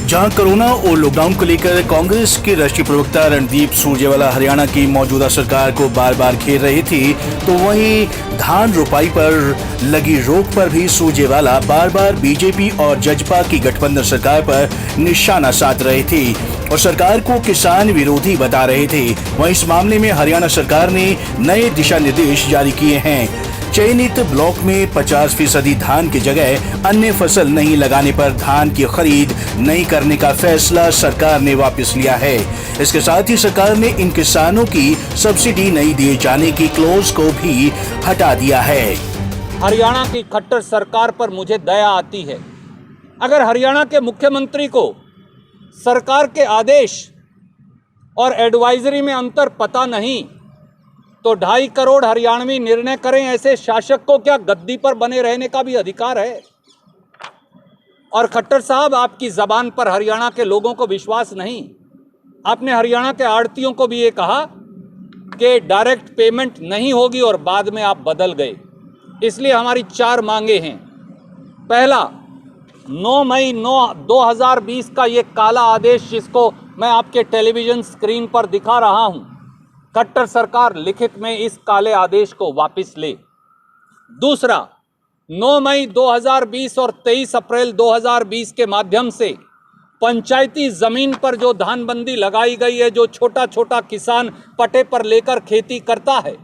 जहां कोरोना और लॉकडाउन को लेकर कांग्रेस के राष्ट्रीय प्रवक्ता रणदीप सुरजेवाला हरियाणा की मौजूदा सरकार को बार बार घेर रहे थे, तो वहीं धान रोपाई पर लगी रोक पर भी सुरजेवाला बार बार बीजेपी और जजपा की गठबंधन सरकार पर निशाना साध रहे थे और सरकार को किसान विरोधी बता रहे थे। वहीं इस मामले में हरियाणा सरकार ने नए दिशा निर्देश जारी किए हैं। चयनित ब्लॉक में 50% धान की जगह अन्य फसल नहीं लगाने पर धान की खरीद नहीं करने का फैसला सरकार ने वापस लिया है। इसके साथ ही सरकार ने इन किसानों की सब्सिडी नहीं दिए जाने की क्लॉज को भी हटा दिया है। हरियाणा की खट्टर सरकार पर मुझे दया आती है। अगर हरियाणा के मुख्यमंत्री को सरकार के आदेश और एडवाइजरी में अंतर पता नहीं तो 2.5 करोड़ हरियाणवी निर्णय करें, ऐसे शासक को क्या गद्दी पर बने रहने का भी अधिकार है? और खट्टर साहब, आपकी जबान पर हरियाणा के लोगों को विश्वास नहीं। आपने हरियाणा के आड़तियों को भी ये कहा कि डायरेक्ट पेमेंट नहीं होगी और बाद में आप बदल गए। इसलिए हमारी 4 मांगे हैं। पहला, 9 मई 2020 का ये काला आदेश जिसको मैं आपके टेलीविजन स्क्रीन पर दिखा रहा हूं, खट्टर सरकार लिखित में इस काले आदेश को वापस ले। दूसरा, 9 मई 2020 और 23 अप्रैल 2020 के माध्यम से पंचायती जमीन पर जो धानबंदी लगाई गई है, जो छोटा छोटा किसान पट्टे पर लेकर खेती करता है,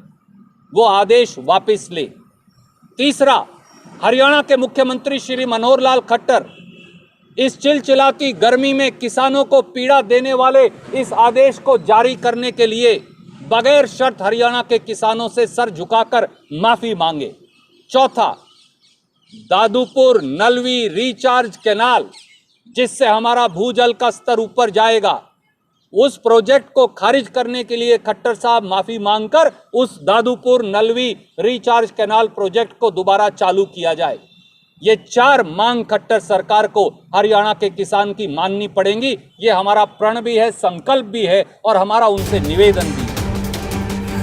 वो आदेश वापस ले। तीसरा, हरियाणा के मुख्यमंत्री श्री मनोहर लाल खट्टर इस चिलचिलाती गर्मी में किसानों को पीड़ा देने वाले इस आदेश को जारी करने के लिए बगैर शर्त हरियाणा के किसानों से सर झुकाकर माफी मांगे। चौथा, दादूपुर नलवी रिचार्ज कैनाल जिससे हमारा भूजल का स्तर ऊपर जाएगा, उस प्रोजेक्ट को खारिज करने के लिए खट्टर साहब माफी मांगकर उस Dadupur Nalvi recharge canal project को दोबारा चालू किया जाए। ये 4 मांग खट्टर सरकार को हरियाणा के किसान की माननी पड़ेंगी। ये हमारा प्रण भी है, संकल्प भी है और हमारा उनसे निवेदन भी है।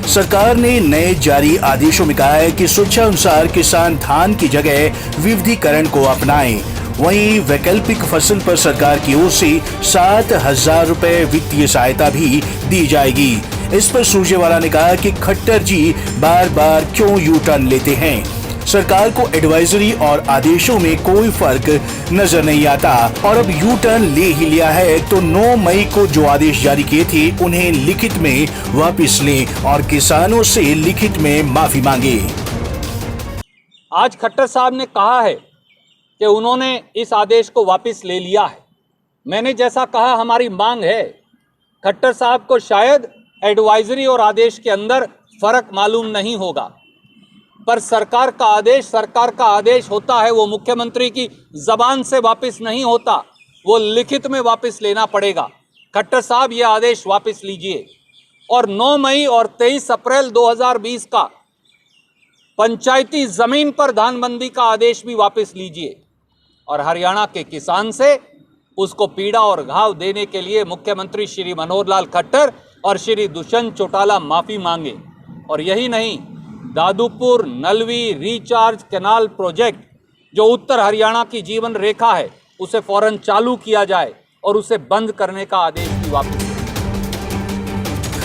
सरकार ने नए जारी आदेशों में कहा है कि सूच्यानुसार किसान धान की जगह विविधीकरण को अपनाएं। वहीं वैकल्पिक फसल पर सरकार की ओर से 7,000 रुपए वित्तीय सहायता भी दी जाएगी। इस पर सुरजेवाला ने कहा कि खट्टर जी बार बार क्यों यू टर्न लेते हैं। सरकार को एडवाइजरी और आदेशों में कोई फर्क नजर नहीं आता और अब यू टर्न ले ही लिया है, तो 9 मई को जो आदेश जारी किए थे उन्हें लिखित में वापस लें और किसानों से लिखित में माफी मांगे। आज खट्टर साहब ने कहा है कि उन्होंने इस आदेश को वापस ले लिया है। मैंने जैसा कहा, हमारी मांग है। खट्टर साहब को शायद एडवाइजरी और आदेश के अंदर फर्क मालूम नहीं होगा, पर सरकार का आदेश होता है, वो मुख्यमंत्री की जबान से वापस नहीं होता, वो लिखित में वापस लेना पड़ेगा। खट्टर साहब, ये आदेश वापस लीजिए और 9 मई और 23 अप्रैल 2020 का पंचायती जमीन पर धानबंदी का आदेश भी वापस लीजिए और हरियाणा के किसान से उसको पीड़ा और घाव देने के लिए मुख्यमंत्री श्री मनोहर लाल खट्टर और श्री दुष्यंत चौटाला माफी मांगे। और यही नहीं, Dadupur Nalvi recharge canal project जो उत्तर हरियाणा की जीवन रेखा है, उसे फौरन चालू किया जाए और उसे बंद करने का आदेश भी वापस।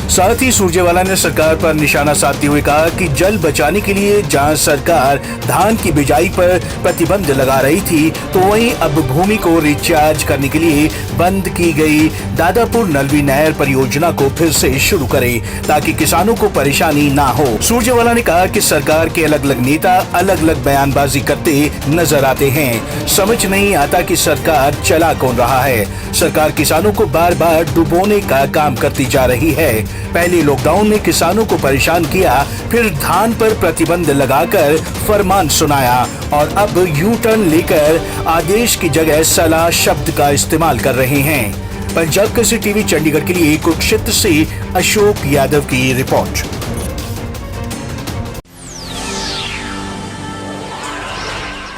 साथ ही सुरजेवाला ने सरकार पर निशाना साधते हुए कहा कि जल बचाने के लिए जहां सरकार धान की बिजाई पर प्रतिबंध लगा रही थी, तो वहीं अब भूमि को रिचार्ज करने के लिए बंद की गई दादापुर नलवी नहर परियोजना को फिर से शुरू करे ताकि किसानों को परेशानी ना हो। सुरजेवाला ने कहा कि सरकार के अलग अलग नेता अलग अलग बयानबाजी करते नजर आते हैं। समझ नहीं आता कि सरकार चला कौन रहा है। सरकार किसानों को बार बार डुबोने का काम करती जा रही है। पहले लॉकडाउन में किसानों को परेशान किया, फिर धान पर प्रतिबंध लगाकर फरमान सुनाया और अब यू टर्न लेकर आदेश की जगह सलाह शब्द का इस्तेमाल कर रहे हैं। पंजाब केसरी टीवी चंडीगढ़ के लिए कुरुक्षेत्र से अशोक यादव की रिपोर्ट।